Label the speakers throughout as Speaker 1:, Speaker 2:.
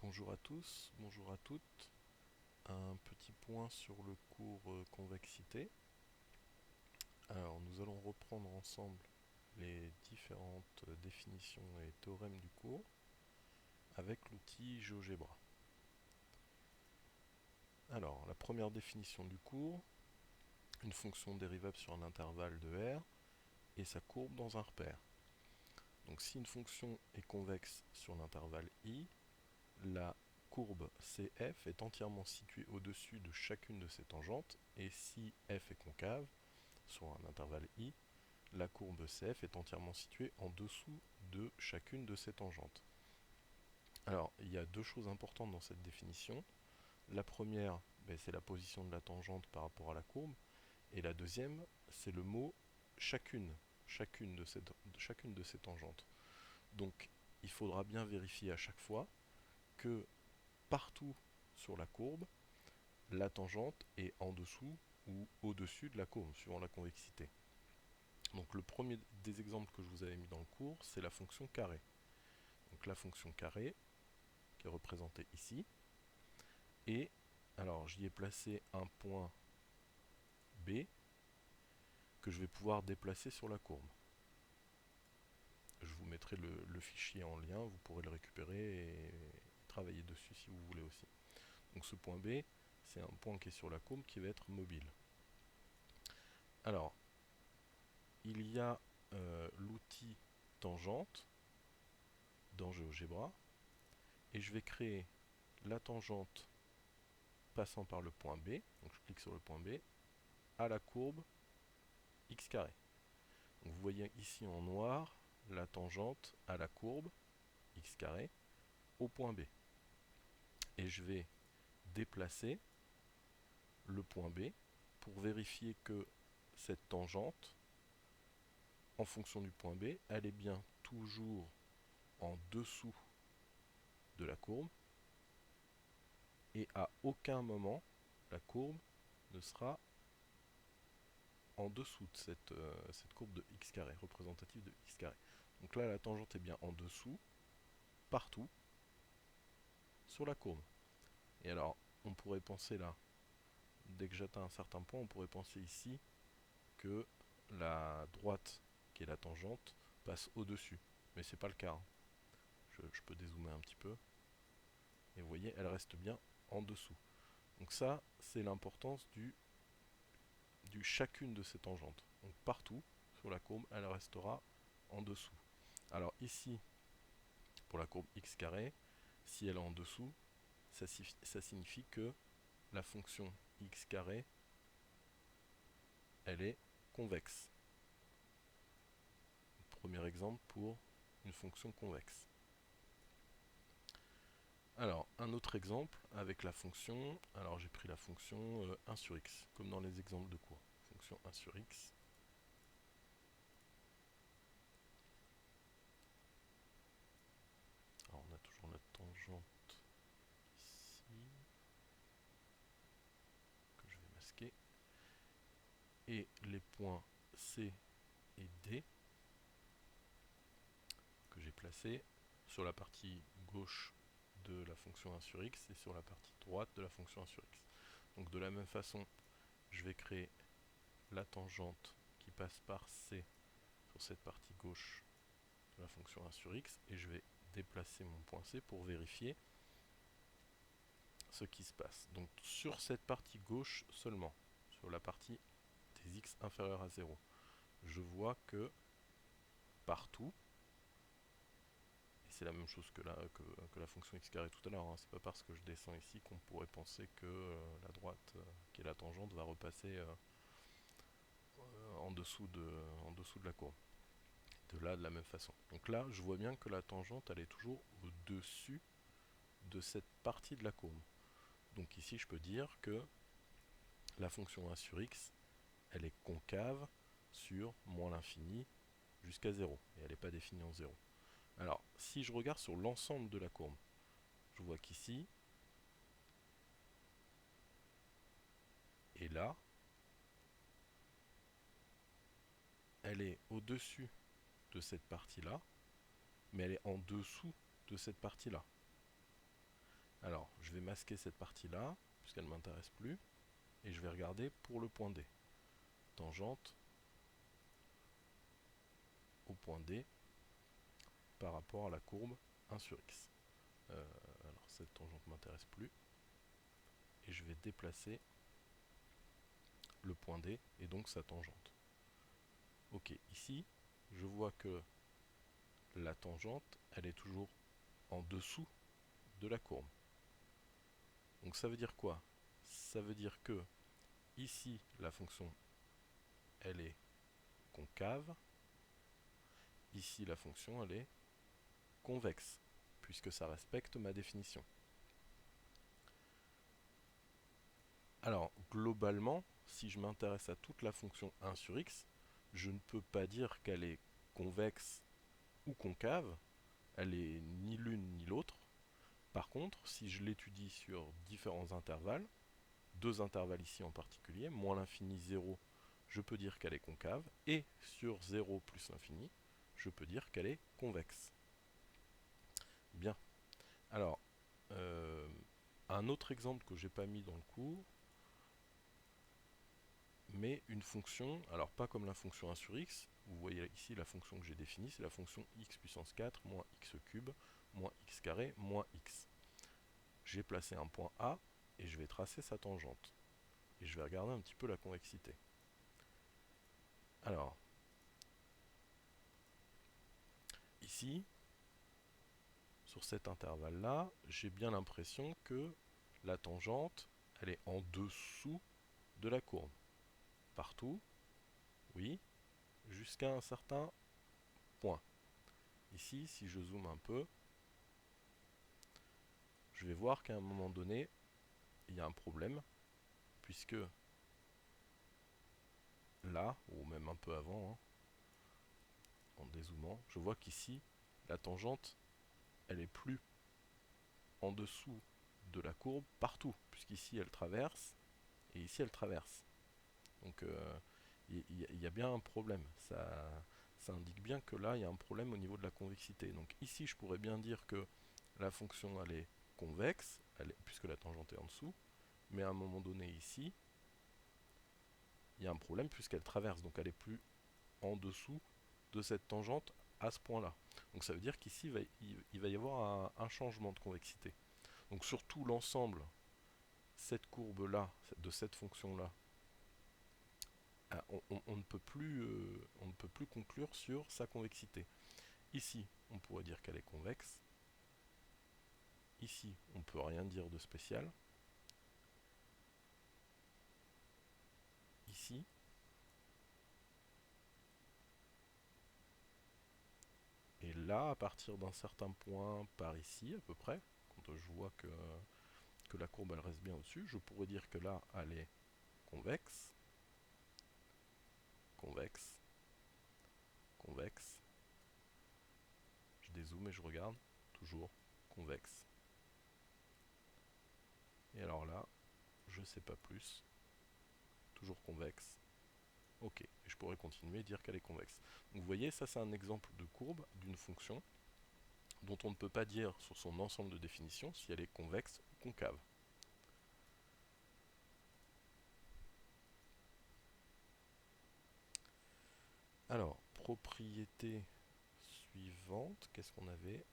Speaker 1: Bonjour à tous, bonjour à toutes. Un petit point sur le cours convexité. Alors, nous allons reprendre ensemble les différentes définitions et théorèmes du cours avec l'outil GeoGebra. Alors, la première définition du cours, une fonction dérivable sur un intervalle de R et sa courbe dans un repère. Donc, si une fonction est convexe sur l'intervalle I, la courbe CF est entièrement située au-dessus de chacune de ses tangentes, et si f est concave, sur un intervalle I, la courbe CF est entièrement située en dessous de chacune de ses tangentes. Alors, il y a deux choses importantes dans cette définition. La première, c'est la position de la tangente par rapport à la courbe, et la deuxième, c'est le mot chacune, chacune de ces tangentes. Donc, il faudra bien vérifier à chaque fois que partout sur la courbe, la tangente est en dessous ou au-dessus de la courbe, suivant la convexité. Donc le premier des exemples que je vous avais mis dans le cours, c'est la fonction carré. Donc la fonction carré, qui est représentée ici, et alors j'y ai placé un point B que je vais pouvoir déplacer sur la courbe. Je vous mettrai le fichier en lien, vous pourrez le récupérer et travailler dessus si vous voulez aussi. Donc ce point B, c'est un point qui est sur la courbe qui va être mobile. Alors, il y a l'outil tangente dans GeoGebra, et je vais créer la tangente passant par le point B, donc je clique sur le point B, à la courbe x carré. Donc vous voyez ici en noir la tangente à la courbe x carré au point B. Et je vais déplacer le point B pour vérifier que cette tangente, en fonction du point B, elle est bien toujours en dessous de la courbe, et à aucun moment la courbe ne sera en dessous de cette courbe de x carré, représentative de x carré. Donc là, la tangente est bien en dessous, partout, sur la courbe. Et alors, on pourrait penser là, dès que j'atteins un certain point, on pourrait penser ici que la droite, qui est la tangente, passe au-dessus. Mais c'est pas le cas. Je peux dézoomer un petit peu. Et vous voyez, elle reste bien en dessous. Donc ça, c'est l'importance du chacune de ces tangentes. Donc partout, sur la courbe, elle restera en dessous. Alors ici, pour la courbe x carré, si elle est en dessous, ça signifie que la fonction x carré, elle est convexe. Premier exemple pour une fonction convexe. Alors, un autre exemple avec la fonction, alors j'ai pris la fonction 1 sur x, comme dans les exemples de cours. Fonction 1 sur x. Alors on a toujours notre tangente ici, que je vais masquer. Et les points C et D, que j'ai placés sur la partie gauche de la fonction 1 sur x et sur la partie droite de la fonction 1 sur x. Donc de la même façon, je vais créer la tangente qui passe par C sur cette partie gauche de la fonction 1 sur x, et je vais déplacer mon point C pour vérifier ce qui se passe. Donc sur cette partie gauche seulement, sur la partie des x inférieurs à 0, je vois que partout, et c'est la même chose que la fonction x carré tout à l'heure, hein, c'est pas parce que je descends ici qu'on pourrait penser que la droite, qui est la tangente, va repasser en dessous de la courbe. De là, de la même façon. Donc là, je vois bien que la tangente, elle est toujours au-dessus de cette partie de la courbe. Donc ici, je peux dire que la fonction 1 sur x, elle est concave sur moins l'infini jusqu'à 0. Et elle n'est pas définie en 0. Alors, si je regarde sur l'ensemble de la courbe, je vois qu'ici, et là, elle est au-dessus de cette partie-là, mais elle est en dessous de cette partie-là. Alors, je vais masquer cette partie-là, puisqu'elle ne m'intéresse plus, et je vais regarder pour le point D. Tangente au point D par rapport à la courbe 1 sur x. Alors, cette tangente ne m'intéresse plus, et je vais déplacer le point D et donc sa tangente. Ok, ici, je vois que la tangente, elle est toujours en dessous de la courbe. Donc ça veut dire quoi? Ça veut dire que ici, la fonction, elle est concave. Ici, la fonction, elle est convexe, puisque ça respecte ma définition. Alors, globalement, si je m'intéresse à toute la fonction 1 sur x, je ne peux pas dire qu'elle est convexe ou concave. Elle est ni l'une ni l'autre. Par contre, si je l'étudie sur différents intervalles, deux intervalles ici en particulier, moins l'infini 0, je peux dire qu'elle est concave, et sur 0 plus l'infini, je peux dire qu'elle est convexe. Bien. Alors, un autre exemple que j'ai pas mis dans le cours, mais une fonction, alors pas comme la fonction 1 sur x, vous voyez ici la fonction que j'ai définie, c'est la fonction x puissance 4 moins x cube moins x carré moins x. J'ai placé un point A et je vais tracer sa tangente. Et je vais regarder un petit peu la convexité. Alors, ici, sur cet intervalle-là, j'ai bien l'impression que la tangente, elle est en dessous de la courbe. Partout, oui, jusqu'à un certain point. Ici, si je zoome un peu, je vais voir qu'à un moment donné, il y a un problème, puisque là, ou même un peu avant, hein, en dézoomant, je vois qu'ici, la tangente, elle est plus en dessous de la courbe partout, puisqu'ici elle traverse, et ici elle traverse. Donc il y a bien un problème. Ça indique bien que là, il y a un problème au niveau de la convexité. Donc ici, je pourrais bien dire que la fonction, elle est convexe, puisque la tangente est en dessous, mais à un moment donné ici, il y a un problème puisqu'elle traverse, donc elle est plus en dessous de cette tangente à ce point-là. Donc ça veut dire qu'ici, il va y avoir un changement de convexité. Donc sur tout l'ensemble, cette courbe-là, de cette fonction-là, on ne peut plus conclure sur sa convexité. Ici, on pourrait dire qu'elle est convexe. Ici, on ne peut rien dire de spécial. Ici, et là, à partir d'un certain point par ici, à peu près, quand je vois que la courbe elle reste bien au-dessus, je pourrais dire que là, elle est convexe, convexe, convexe. Je dézoome et je regarde, toujours convexe. Et alors là, je ne sais pas plus, toujours convexe. Ok, et je pourrais continuer et dire qu'elle est convexe. Donc vous voyez, ça c'est un exemple de courbe d'une fonction dont on ne peut pas dire sur son ensemble de définitions si elle est convexe ou concave. Alors, propriété suivante, qu'est-ce qu'on avait?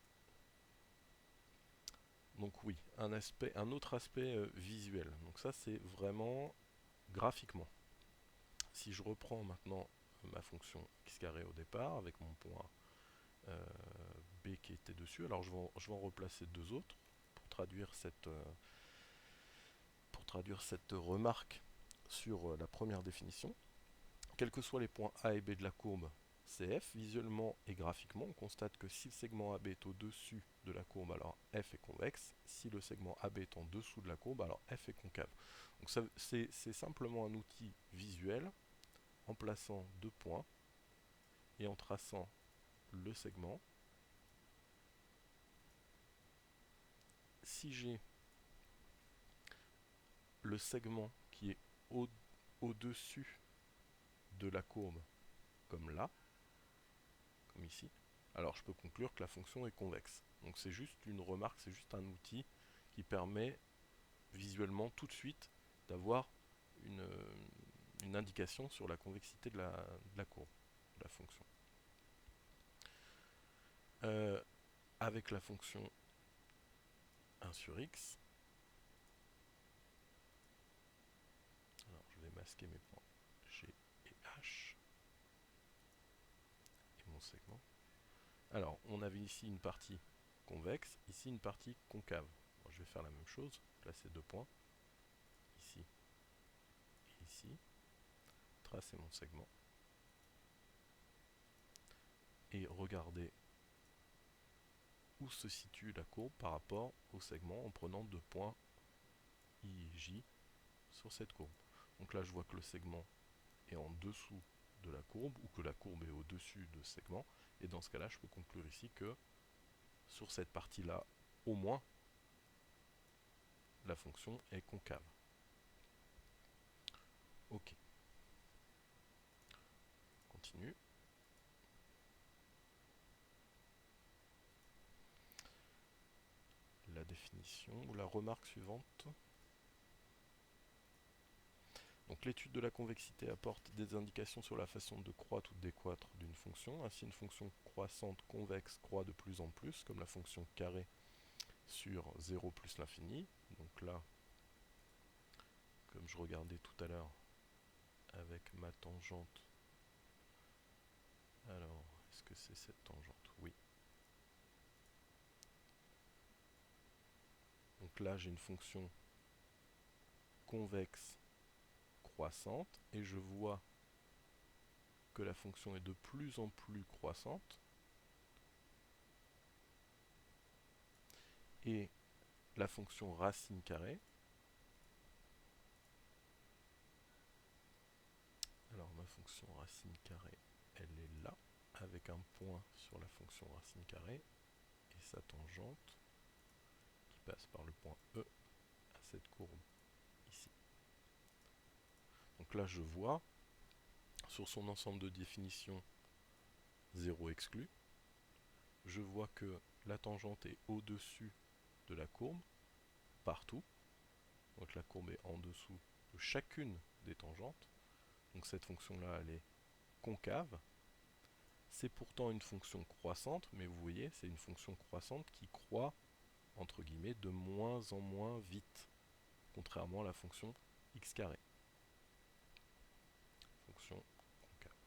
Speaker 1: Donc oui, un autre aspect visuel. Donc ça c'est vraiment graphiquement. Si je reprends maintenant ma fonction x carré au départ avec mon point b qui était dessus, alors je vais en replacer deux autres pour traduire cette remarque sur la première définition. Quels que soient les points A et B de la courbe CF, visuellement et graphiquement, on constate que si le segment AB est au-dessus de la courbe, alors F est convexe. Si le segment AB est en dessous de la courbe, alors F est concave. Donc c'est simplement un outil visuel en plaçant deux points et en traçant le segment. Si j'ai le segment qui est au-dessus de la courbe, comme là, comme ici, alors je peux conclure que la fonction est convexe. Donc c'est juste une remarque, c'est juste un outil qui permet visuellement tout de suite d'avoir une indication sur la convexité de la courbe, de la fonction. Avec la fonction 1 sur x, alors je vais masquer mes points G et H et mon segment. Alors, on avait ici une partie convexe, ici une partie concave. Bon, je vais faire la même chose, placer 2 points, ici et ici, tracer mon segment, et regarder où se situe la courbe par rapport au segment en prenant 2 points I et J sur cette courbe. Donc là, je vois que le segment est en dessous de la courbe, ou que la courbe est au-dessus de ce segment, et dans ce cas-là, je peux conclure ici que sur cette partie-là, au moins, la fonction est concave. Ok. Continue. La définition ou la remarque suivante. Donc l'étude de la convexité apporte des indications sur la façon de croître ou de décroître d'une fonction. Ainsi, une fonction croissante convexe croît de plus en plus, comme la fonction carré sur 0 plus l'infini. Donc là, comme je regardais tout à l'heure avec ma tangente, alors, est-ce que c'est cette tangente? Oui. Donc là, j'ai une fonction convexe croissante, et je vois que la fonction est de plus en plus croissante, et la fonction racine carrée, alors ma fonction racine carrée, elle est là, avec un point sur la fonction racine carrée, et sa tangente, qui passe par le point E, à cette courbe ici. Donc là, je vois, sur son ensemble de définitions 0 exclu, je vois que la tangente est au-dessus de la courbe, partout. Donc la courbe est en dessous de chacune des tangentes. Donc cette fonction-là, elle est concave. C'est pourtant une fonction croissante, mais vous voyez, c'est une fonction croissante qui croît, entre guillemets, de moins en moins vite, contrairement à la fonction x carré. Fonction concave.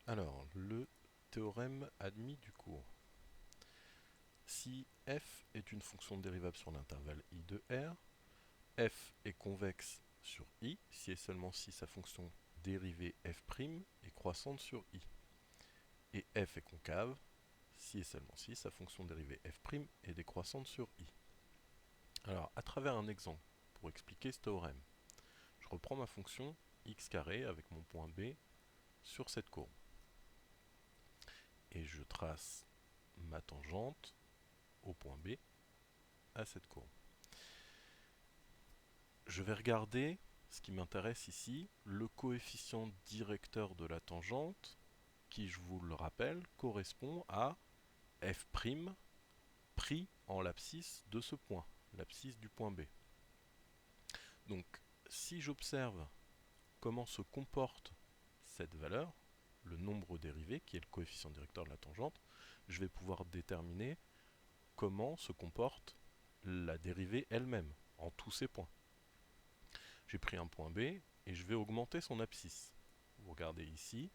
Speaker 1: Alors, le théorème admis du cours. Si f est une fonction dérivable sur l'intervalle i de R, f est convexe sur i si et seulement si sa fonction dérivée f' est croissante sur i. Et f est concave si et seulement si sa fonction dérivée f' est décroissante sur i. Alors, à travers un exemple, pour expliquer ce théorème, je reprends ma fonction x carré avec mon point B sur cette courbe. Et je trace ma tangente au point B à cette courbe. Je vais regarder, ce qui m'intéresse ici, le coefficient directeur de la tangente, qui, je vous le rappelle, correspond à f' pris en l'abscisse de ce point, l'abscisse du point B. Donc, si j'observe comment se comporte cette valeur, le nombre dérivé, qui est le coefficient directeur de la tangente, je vais pouvoir déterminer comment se comporte la dérivée elle-même, en tous ces points. J'ai pris un point B, et je vais augmenter son abscisse. Vous regardez ici,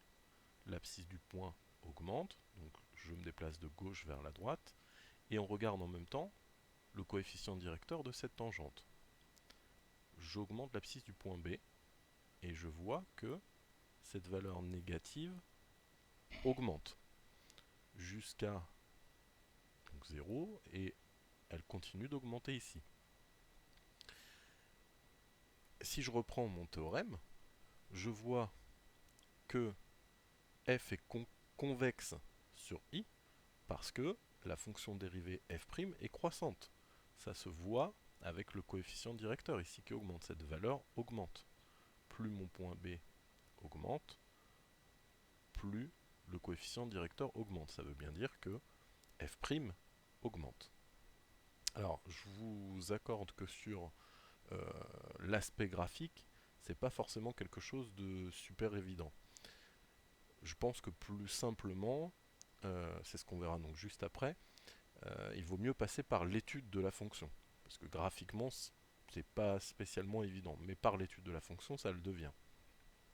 Speaker 1: l'abscisse du point augmente, donc je me déplace de gauche vers la droite, et on regarde en même temps le coefficient directeur de cette tangente. J'augmente l'abscisse du point B, et je vois que cette valeur négative augmente jusqu'à 0, et elle continue d'augmenter ici. Si je reprends mon théorème, je vois que f est convexe sur i parce que la fonction dérivée f' est croissante. Ça se voit avec le coefficient directeur ici qui augmente. Cette valeur augmente. Plus mon point B augmente, plus le coefficient directeur augmente. Ça veut bien dire que f' augmente. Alors, je vous accorde que sur l'aspect graphique, c'est pas forcément quelque chose de super évident. Je pense que plus simplement, c'est ce qu'on verra donc juste après, il vaut mieux passer par l'étude de la fonction. Parce que graphiquement, c'est pas spécialement évident, mais par l'étude de la fonction, ça le devient.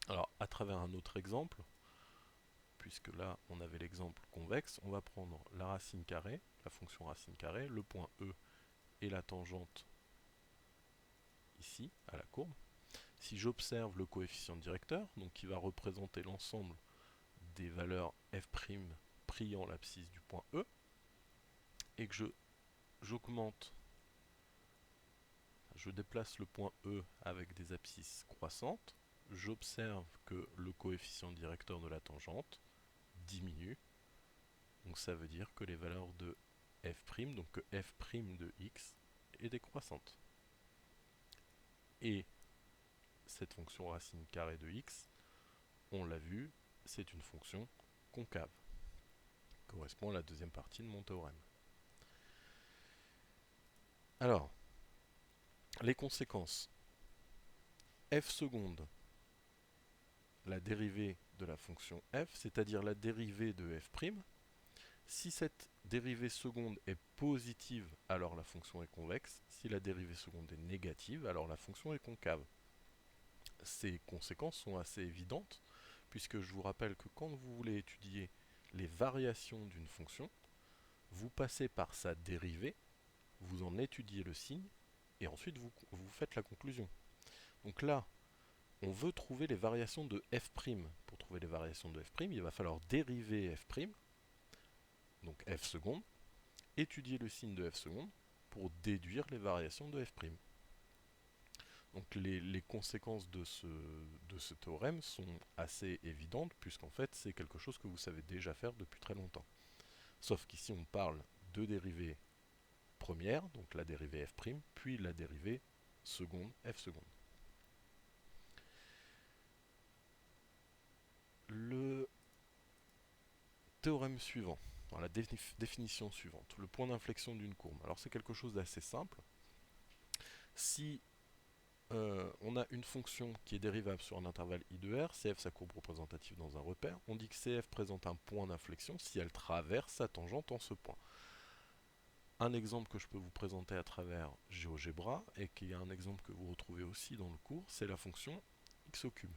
Speaker 1: Alors, à travers un autre exemple, puisque là, on avait l'exemple convexe, on va prendre la racine carrée, la fonction racine carrée, le point E et la tangente ici, à la courbe. Si j'observe le coefficient directeur, donc qui va représenter l'ensemble des valeurs f' pris en l'abscisse du point E, et que j'augmente, je déplace le point E avec des abscisses croissantes, j'observe que le coefficient directeur de la tangente diminue. Donc ça veut dire que les valeurs de f', donc que f' de x est décroissante. Et cette fonction racine carrée de x, on l'a vu, c'est une fonction concave. Correspond à la deuxième partie de mon théorème. Alors, les conséquences. F seconde, la dérivée de la fonction f, c'est-à-dire la dérivée de f'. Si cette dérivée seconde est positive, alors la fonction est convexe. Si la dérivée seconde est négative, alors la fonction est concave. Ces conséquences sont assez évidentes, puisque je vous rappelle que quand vous voulez étudier les variations d'une fonction, vous passez par sa dérivée, vous en étudiez le signe, et ensuite vous faites la conclusion. Donc là, on veut trouver les variations de f'. Pour trouver les variations de f', il va falloir dériver f', donc f seconde, étudier le signe de f seconde pour déduire les variations de f'. Donc les conséquences de ce théorème sont assez évidentes, puisqu'en fait c'est quelque chose que vous savez déjà faire depuis très longtemps. Sauf qu'ici on parle de dérivée première, donc la dérivée f', puis la dérivée seconde, f seconde. Le théorème suivant, dans la définition suivante, le point d'inflexion d'une courbe. Alors c'est quelque chose d'assez simple. Si on a une fonction qui est dérivable sur un intervalle I de R, CF sa courbe représentative dans un repère, on dit que CF présente un point d'inflexion si elle traverse sa tangente en ce point. Un exemple que je peux vous présenter à travers GeoGebra, et qui est un exemple que vous retrouvez aussi dans le cours, c'est la fonction x au cube.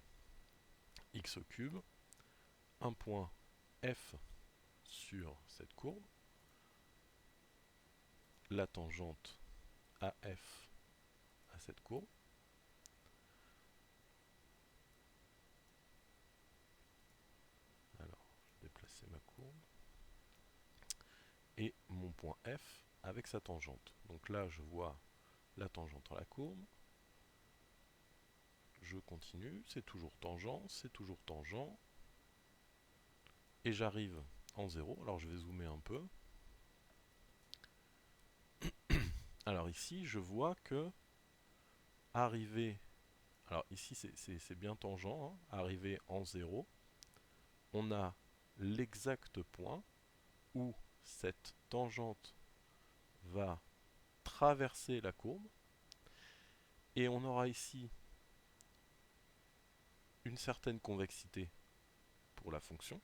Speaker 1: X au cube, un point F sur cette courbe, la tangente AF à cette courbe, alors je vais déplacer ma courbe, et mon point F avec sa tangente. Donc là je vois la tangente à la courbe, je continue, c'est toujours tangent, et j'arrive en 0. Alors je vais zoomer un peu. Alors ici je vois que arrivé, alors ici c'est bien tangent, hein, arrivé en 0, on a l'exact point où cette tangente va traverser la courbe, et on aura ici une certaine convexité pour la fonction,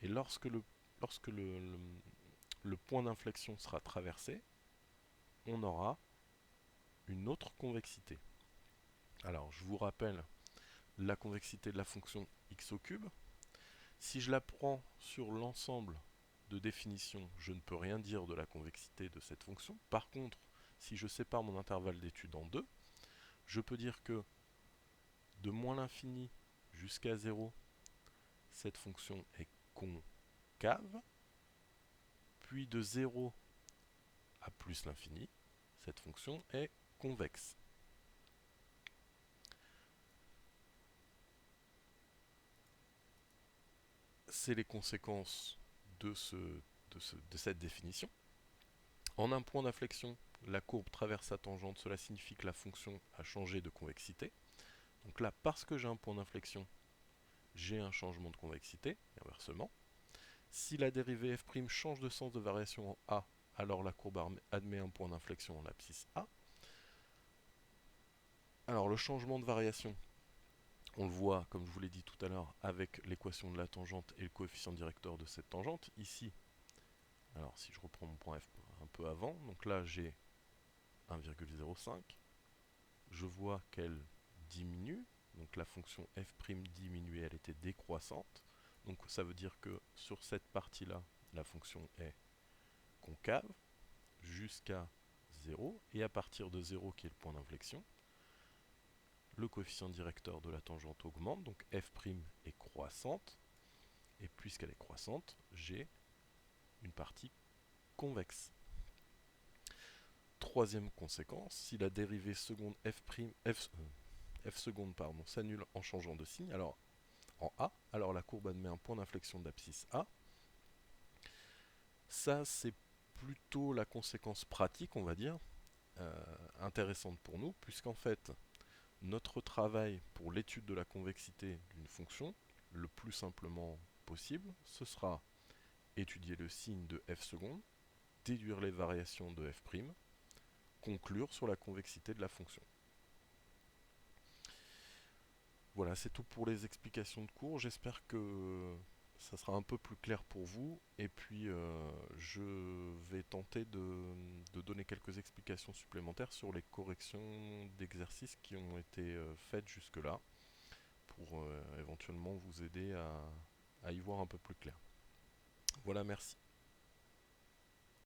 Speaker 1: et lorsque le point d'inflexion sera traversé, on aura une autre convexité. Alors je vous rappelle la convexité de la fonction x au cube. Si je la prends sur l'ensemble de définitions, je ne peux rien dire de la convexité de cette fonction. Par contre, si je sépare mon intervalle d'étude en deux, je peux dire que de moins l'infini jusqu'à 0, cette fonction est concave, puis de 0 à plus l'infini, cette fonction est convexe. C'est les conséquences de cette définition. En un point d'inflexion, la courbe traverse sa tangente, cela signifie que la fonction a changé de convexité. Donc là, parce que j'ai un point d'inflexion, j'ai un changement de convexité, et inversement. Si la dérivée f' change de sens de variation en A, alors la courbe admet un point d'inflexion en abscisse A. Alors le changement de variation, on le voit, comme je vous l'ai dit tout à l'heure, avec l'équation de la tangente et le coefficient directeur de cette tangente. Ici, alors si je reprends mon point F un peu avant, donc là j'ai 1,05. Je vois qu'elle diminue, donc la fonction f' diminue, elle était décroissante. Donc ça veut dire que sur cette partie-là, la fonction est concave jusqu'à 0, et à partir de 0 qui est le point d'inflexion, le coefficient directeur de la tangente augmente, donc f' est croissante, et puisqu'elle est croissante, j'ai une partie convexe. Troisième conséquence, si la dérivée seconde f seconde s'annule en changeant de signe, alors en A, alors la courbe admet un point d'inflexion d'abscisse A. Ça, c'est plutôt la conséquence pratique, on va dire, intéressante pour nous, puisqu'en fait, notre travail pour l'étude de la convexité d'une fonction, le plus simplement possible, ce sera étudier le signe de f seconde, déduire les variations de f', conclure sur la convexité de la fonction. Voilà, c'est tout pour les explications de cours. J'espère que ça sera un peu plus clair pour vous. Et puis, je vais tenter de donner quelques explications supplémentaires sur les corrections d'exercices qui ont été faites jusque-là, pour éventuellement vous aider à y voir un peu plus clair. Voilà, merci.